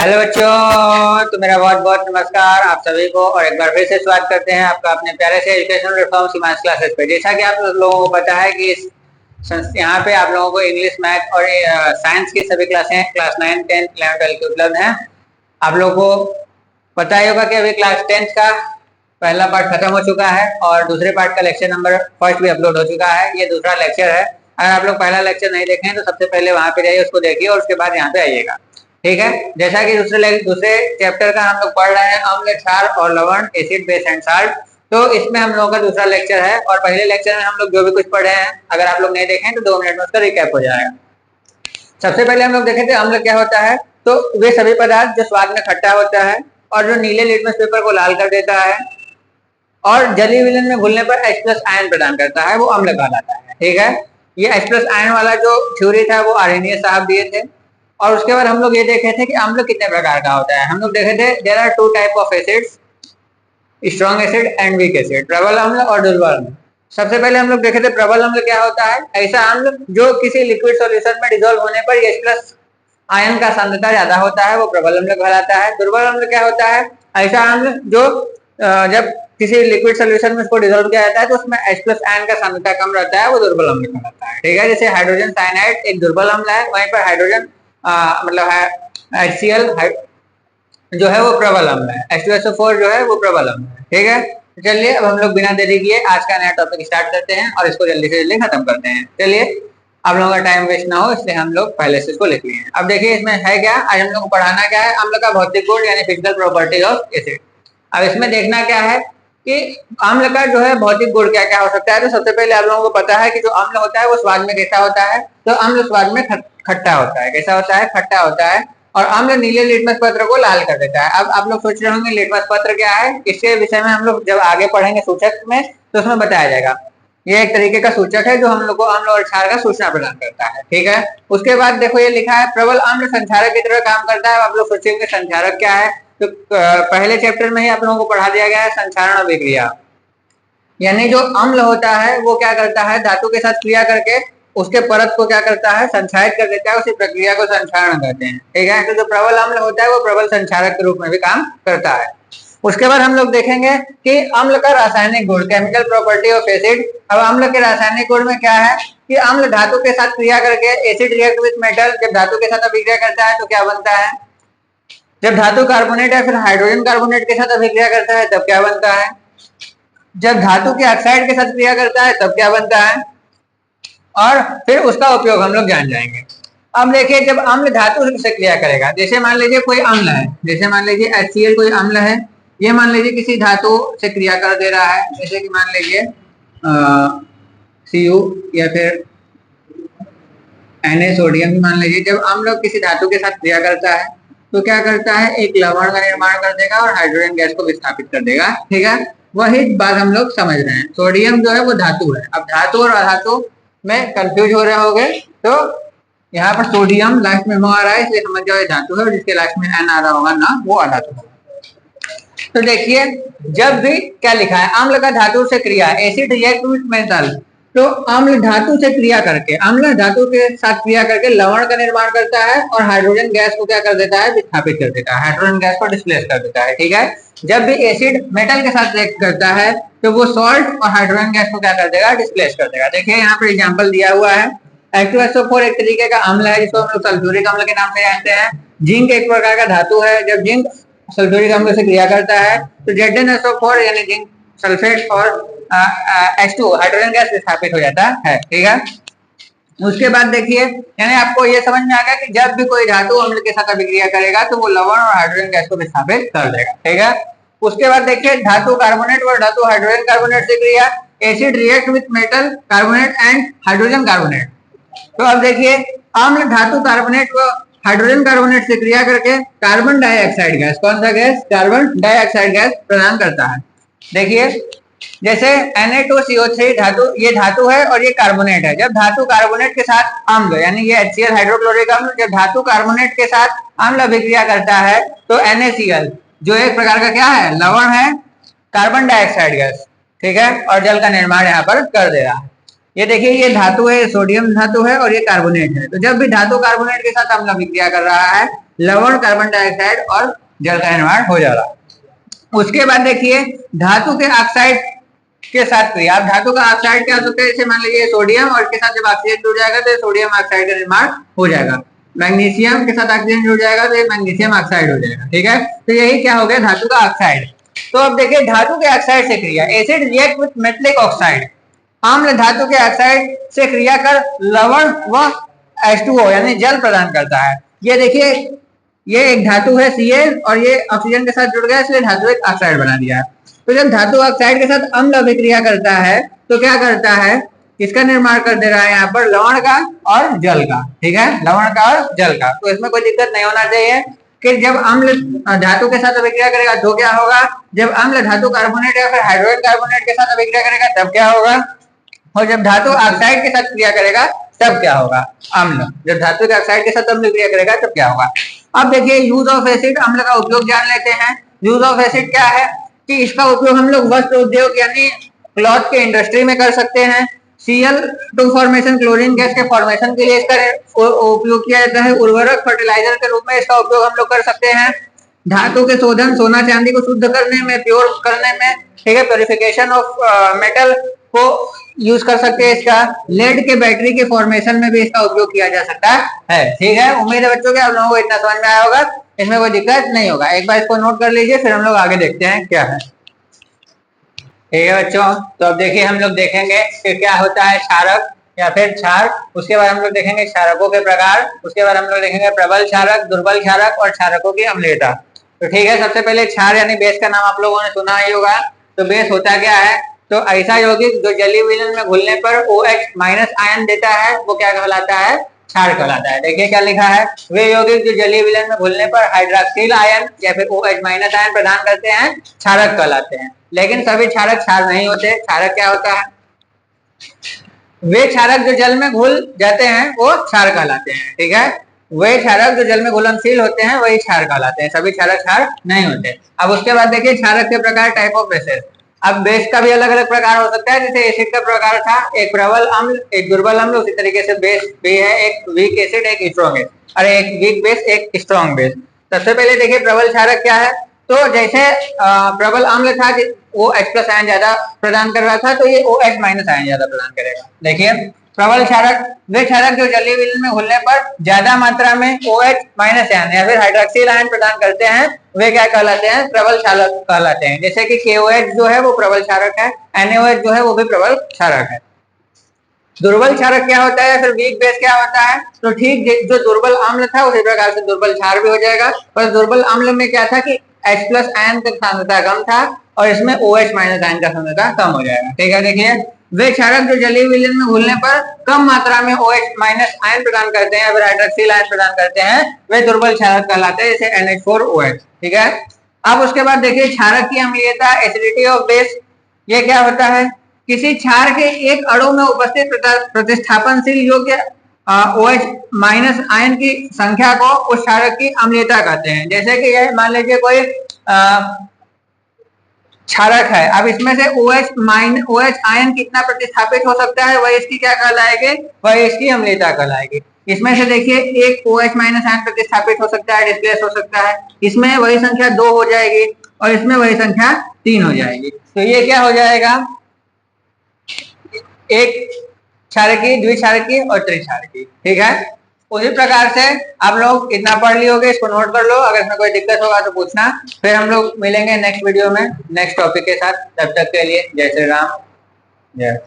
Hello बच्चों, तो मेरा बहुत बहुत नमस्कार आप सभी को और एक बार फिर से स्वागत करते हैं आपका अपने प्यारे से एजुकेशनल रिफॉर्म सीमांस क्लासेस पे। जैसा कि आप लोगों को पता है कि यहाँ पे आप लोगों को इंग्लिश, मैथ और साइंस की सभी क्लासें क्लास 9, 10, 11, 12 की उपलब्ध हैं। आप लोगों को पता ही होगा कि अभी क्लास 10 का पहला पार्ट खत्म हो चुका है और दूसरे पार्ट का लेक्चर नंबर फर्स्ट भी अपलोड हो चुका है। ये दूसरा लेक्चर है। अगर आप लोग पहला लेक्चर नहीं देखे हैं तो सबसे पहले वहां पे जाइए, उसको देखिए और उसके बाद यहाँ पे आइएगा। ठीक है। जैसा कि दूसरे चैप्टर का हम लोग पढ़ रहे हैं अम्ल, क्षार और लवण, एसिड, बेस एंड साल्ट। तो इसमें हम लोगों का दूसरा लेक्चर है और पहले लेक्चर में हम लोग जो भी कुछ पढ़े हैं अगर आप लोग नहीं देखें तो 2 मिनट में उसका रिकैप हो जाएगा। सबसे पहले हम लोग देखे थे अम्ल क्या होता है। तो वे सभी पदार्थ जो स्वाद में खट्टा होता है और जो नीले लिटमस पेपर को लाल कर देता है और जलीय विलयन में घुलने पर H+ आयन प्रदान करता है, वो अम्ल कहलाता है। ठीक है। ये H+ आयन वाला जो थ्योरी था वो आर्हेनियस साहब दिए थे। और उसके बाद हम लोग ये देखे थे कि अम्ल कितने प्रकार का होता है। हम लोग देखे थे there are 2 type of acids, strong acid and weak acid, प्रबल अम्ल और दुर्बल अम्ल। सबसे पहले हम लोग देखे थे प्रबल अम्ल क्या होता है। ऐसा अम्ल जो किसी लिक्विड सॉल्यूशन में डिसॉल्व होने पर H+ आयन का सांद्रता ज्यादा होता है, वो प्रबल अम्ल कहलाता है। दुर्बल अम्ल क्या होता है। ऐसा अम्ल जो जब किसी लिक्विड सॉल्यूशन में उसको डिसॉल्व किया जाता है तो उसमें H+ आयन का सांद्रता कम रहता है, वो दुर्बल अम्ल कहलाता है। ठीक है। जैसे हाइड्रोजन साइनाइड एक दुर्बल अम्ल है, वहीं पर हाइड्रोजन मतलब है HCl जो है वो प्रबल अम्ल है, H2SO4 जो है वो प्रबल अम्ल है। ठीक है। तो चलिए अब हम लोग बिना देरी किए आज का नया टॉपिक स्टार्ट करते हैं और इसको जल्दी से जल्दी खत्म करते हैं। चलिए, आप लोगों का टाइम वेस्ट ना हो इसलिए हम लोग पहले से इसको लिख लिए। अब देखिए इसमें है क्या, आज हम लोग को पढ़ाना क्या है, अम्ल का भौतिक गुण यानी फिजिकल प्रॉपर्टी ऑफ एसिड। अब इसमें देखना क्या है कि अम्ल का जो है भौतिक गुण क्या क्या हो सकता है। तो सबसे पहले आप लोगों को पता है कि जो अम्ल होता है वो स्वाद में कैसा होता है। तो अम्ल स्वाद में खट्टा होता है। कैसा होता है, खट्टा होता है। और अम्ल नीले लिटमस पत्र को लाल कर देता है। अब आप लोग सोच रहे होंगे लिटमस पत्र क्या है, इसके विषय में हम लोग जब आगे पढ़ेंगे सूचक में तो उसमें बताया जाएगा। ये एक तरीके का सूचक है जो हम लोग को अम्ल और क्षार का सूचना प्रदान करता है। ठीक है। उसके बाद देखो ये लिखा है प्रबल अम्ल संक्षारक की तरह काम करता है। आप लोग सोचेंगे संक्षारक क्या है। तो पहले चैप्टर में ही आप लोगों को पढ़ा दिया गया है संक्षारण अभिक्रिया, यानी जो अम्ल होता है वो क्या करता है, धातु के साथ क्रिया करके उसके परत को क्या करता है, संक्षारित कर देता है। उसी प्रक्रिया को संक्षारण कहते हैं। ठीक है। तो जो प्रबल अम्ल होता है वो प्रबल संक्षारक के रूप में भी काम करता है। उसके बाद हम लोग देखेंगे कि अम्ल का रासायनिक गुण, केमिकल प्रॉपर्टी ऑफ एसिड। अब अम्ल के रासायनिक गुण में क्या है कि अम्ल धातु के साथ क्रिया करके एसिड रिएक्ट विद मेटल, जब धातु के साथ अभिक्रिया करता है तो क्या बनता है, जब धातु कार्बोनेट या फिर हाइड्रोजन कार्बोनेट के साथ अभिक्रिया करता है तब क्या बनता है, जब धातु के ऑक्साइड के साथ क्रिया करता है तब क्या बनता है, और फिर उसका उपयोग हम लोग जान जाएंगे। अब देखिए जब अम्ल धातु से क्रिया करेगा, जैसे मान लीजिए कोई अम्ल है, जैसे मान लीजिए HCl कोई अम्ल है, ये मान लीजिए किसी धातु से क्रिया कर दे रहा है, जैसे कि मान लीजिए Cu या फिर Na सोडियम मान लीजिए। जब अम्ल किसी धातु के साथ क्रिया करता है तो क्या करता है, एक लवण का निर्माण कर देगा और हाइड्रोजन गैस को विस्थापित कर देगा। ठीक है। वही बात हम लोग समझ रहे हैं। सोडियम जो है वो धातु है। अब धातु और अधातु में कंफ्यूज हो रहे होंगे तो यहाँ पर सोडियम लास्ट में आ रहा है इसलिए समझ जाओ ये धातु है, और जिसके लास्ट में N आ रहा होगा ना वो अधातु होगा। तो देखिए जब भी क्या लिखा है, अम्ल का धातु से क्रिया, एसिड रिएक्ट विद मेटल। तो अम्ल धातु से क्रिया करके, अम्ल धातु के साथ क्रिया करके लवण का निर्माण करता है और हाइड्रोजन गैस को क्या कर देता है, विस्थापित कर देता है, हाइड्रोजन गैस को डिस्प्लेस कर देता है। ठीक है। जब भी एसिड मेटल के साथ रिएक्ट करता है तो वो सॉल्ट और हाइड्रोजन गैस को क्या कर देगा, डिस्प्लेस कर देगा। देखिए यहाँ पर एग्जाम्पल दिया हुआ है। H2SO4 एक तरीके का अम्ल है जिसको हम लोग सल्फ्यूरिक अम्ल के नाम से जानते हैं। जिंक एक प्रकार का धातु है। जब जिंक सल्फ्यूरिक अम्ल से क्रिया करता है तो ZnSO4 यानी जिंक सल्फेट और H2 हाइड्रोजन गैस विस्थापित हो जाता है। ठीक है। उसके बाद देखिए यानी आपको ये समझ में आ गया कि जब भी कोई धातु अम्ल के साथ अभिक्रिया करेगा तो वो लवण और हाइड्रोजन गैस को विस्थापित कर देगा। ठीक है। उसके बाद देखिए धातु कार्बोनेट और धातु हाइड्रोजन कार्बोनेट से क्रिया, acid react with metal carbonate and hydrogen carbonate. तो अब देखिए अम्ल धातु कार्बोनेट व हाइड्रोजन कार्बोनेट से क्रिया करके कार्बन डाइऑक्साइड गैस, कौन सा गैस, कार्बन डाइऑक्साइड गैस प्रदान करता है। देखिए जैसे Na2CO3 धातु, ये धातु है और ये कार्बोनेट है। जब धातु कार्बोनेट के साथ अम्ल यानी ये HCl हाइड्रोक्लोरिक अम्ल, जब धातु कार्बोनेट के साथ अम्ल अभिक्रिया करता है तो NaCl जो एक प्रकार का क्या है, लवण है, कार्बन डाइऑक्साइड गैस। ठीक है। और जल का निर्माण यहाँ पर कर दे रहा है। ये देखिए ये धातु है, सोडियम धातु है और ये कार्बोनेट है। तो जब भी धातु कार्बोनेट के साथ अम्ल अभिक्रिया कर रहा है लवण, कार्बन डाइऑक्साइड और जल का निर्माण हो जाएगा। उसके बाद देखिए धातु के ऑक्साइड के साथ क्रिया। अब धातु का ऑक्साइड क्या होता है, जैसे मान लीजिए सोडियम और इसके साथ जब ऑक्सीजन जुड़ जाएगा तो सोडियम ऑक्साइड का निर्माण हो जाएगा। मैग्नीशियम के साथ ऑक्सीजन जुड़ जाएगा तो ये मैग्नीशियम ऑक्साइड हो जाएगा। ठीक है, तो यही क्या हो गया, धातु का ऑक्साइड। तो अब देखिए धातु के ऑक्साइड से क्रिया, acid react with metallic oxide, अम्ल धातु के ऑक्साइड से क्रिया कर लवण व H2O यानी जल प्रदान करता है। ये देखिए ये एक धातु है Cl और ये ऑक्सीजन के साथ जुड़ गया इसलिए धातु एक ऑक्साइड बना दिया है। तो जब धातु ऑक्साइड के साथ अम्ल अभिक्रिया करता है तो क्या करता है, इसका निर्माण कर दे रहा है यहाँ पर लवण का और जल का। ठीक है, लवण का और जल का। तो इसमें कोई दिक्कत नहीं होना चाहिए कि जब अम्ल धातु के साथ अभिक्रिया करेगा तो क्या होगा, जब अम्ल धातु कार्बोनेट या फिर हाइड्रोजन कार्बोनेट के साथ अभिक्रिया करेगा तब क्या होगा, और जब धातु ऑक्साइड के साथ क्रिया करेगा तब क्या होगा, अम्ल। जब धातु के ऑक्साइड के साथ अम्ल क्रिया करेगा तब क्या होगा। अब देखिए यूज ऑफ एसिड, अम्ल का उपयोग जान लेते हैं। यूज ऑफ एसिड क्या है कि इसका उपयोग हम लोग वस्त्र उद्योग यानी क्लॉथ के इंडस्ट्री में कर सकते हैं। Cl2 फॉर्मेशन, क्लोरीन गैस के फॉर्मेशन के लिए इसका उपयोग किया जाता है। उर्वरक, फर्टिलाइजर के रूप में इसका उपयोग हम लोग कर सकते हैं। धातु के शोधन, सोना चांदी को शुद्ध करने में, प्योर करने में, ठीक है, प्योरिफिकेशन ऑफ मेटल को यूज कर सकते हैं इसका। लेड के बैटरी के फॉर्मेशन में भी इसका उपयोग किया जा सकता है। ठीक है, उम्मीद है बच्चों के आप लोगों को इतना समझ में आया होगा, इसमें कोई दिक्कत नहीं होगा। एक बार इसको नोट कर लीजिए, फिर हम लोग आगे देखते हैं क्या है। ठीक है बच्चों, तो अब देखिए हम लोग देखेंगे कि क्या होता है क्षारक या फिर क्षार। उसके बाद हम लोग देखेंगे क्षारकों के प्रकार। उसके बाद हम लोग देखेंगे प्रबल क्षारक, दुर्बल क्षारक और क्षारकों की अम्लीयता। तो ठीक है, सबसे पहले क्षार यानी बेस का नाम आप लोगों ने सुना ही होगा। तो बेस होता क्या है, तो ऐसा यौगिक जो जलीय विलयन में घुलने पर OH माइनस आयन देता है वो क्या कहलाता है, क्षार कहलाता है। देखिए क्या लिखा है, वे यौगिक जो जलीय विलयन में घुलने पर हाइड्रोक्सिल आयन या फिर OH माइनस आयन प्रदान करते हैं क्षारक कहलाते हैं। लेकिन सभी क्षारक क्षार नहीं होते। क्षारक क्या होता है, वे क्षारक जो जल में घुल जाते हैं वो क्षार कहलाते हैं। ठीक है, वे क्षारक जो जल में घुलनशील होते हैं वही क्षार कहलाते हैं, सभी क्षारक क्षार नहीं होते। अब उसके बाद देखिए क्षारक के प्रकार, टाइप ऑफ बेसेस। अब बेस का भी अलग अलग प्रकार हो सकता है, जैसे एसिड का प्रकार था, एक प्रबल अम्ल, एक दुर्बल अम्ल। उसी तरीके से बेस भी है, एक वीक एसिड, एक स्ट्रॉन्ग एसिड, और एक वीक बेस, एक स्ट्रॉन्ग बेस। सबसे पहले देखिए प्रबल क्षारक क्या है, तो जैसे प्रबल अम्ल था वो H प्लस आयन ज्यादा प्रदान कर रहा था, तो ये OH माइनस आयन ज्यादा प्रदान करेगा। देखिए प्रबल क्षारक वे क्षारक जो जलीय विलयन में घुलने पर ज्यादा मात्रा में OH माइनस आयन या फिर हाइड्रोक्सिल आयन प्रदान करते हैं, वे क्या कहलाते हैं, प्रबल क्षारक कहलाते हैं। जैसे कि KOH जो है वो प्रबल क्षारक है, NaOH जो है वो भी प्रबल क्षारक है। दुर्बल क्षारक क्या होता है, फिर वीक बेस क्या होता है, तो ठीक जो दुर्बल अम्ल था उसी प्रकार से दुर्बल क्षार भी हो जाएगा। पर दुर्बल अम्ल में क्या था कि H प्लस आयन का सांद्रता कम था और इसमें OH माइनस आयन का सांद्रता कम हो जाएगा। ठीक है, देखिए वे क्षारक जो जलीय विलयन में घुलने पर कम मात्रा में OH माइनस आयन प्रदान करते हैं, फिर हाइड्रोक्सिल आयन प्रदान करते हैं, वे दुर्बल क्षारक कहलाते हैं, जैसे NH4OH। ठीक है, अब उसके बाद देखिए क्षारक की अम्लीयता, एसिडिटी ऑफ बेस। ये क्या होता है, किसी क्षार के एक अणु में उपस्थित प्रतिस्थापनशील योग्य OH माइनस आयन की संख्या को उस क्षारक की अम्लीयता कहते हैं। जैसे कि यह मान लीजिए कोई क्षारक है, अब इसमें से OH आयन कितना प्रतिस्थापित हो सकता है वह इसकी क्या कहलाएगी, वह इसकी अम्लीयता कहलाएगी। इसमें से देखिए एक OH माइनस आयन प्रतिस्थापित हो सकता है, डिस्प्लेस हो सकता है, इसमें वही संख्या 2 हो जाएगी और इसमें वही संख्या 3 हो जाएगी। तो ये क्या हो जाएगा, एक क्षारकी, द्विक्षारकी और त्रिक्षारकी। ठीक है, उसी प्रकार से आप लोग इतना पढ़ लियोगे, इसको नोट कर लो। अगर इसमें कोई दिक्कत होगा तो पूछना। फिर हम लोग मिलेंगे नेक्स्ट वीडियो में नेक्स्ट टॉपिक के साथ। तब तक के लिए जय श्री राम, जय।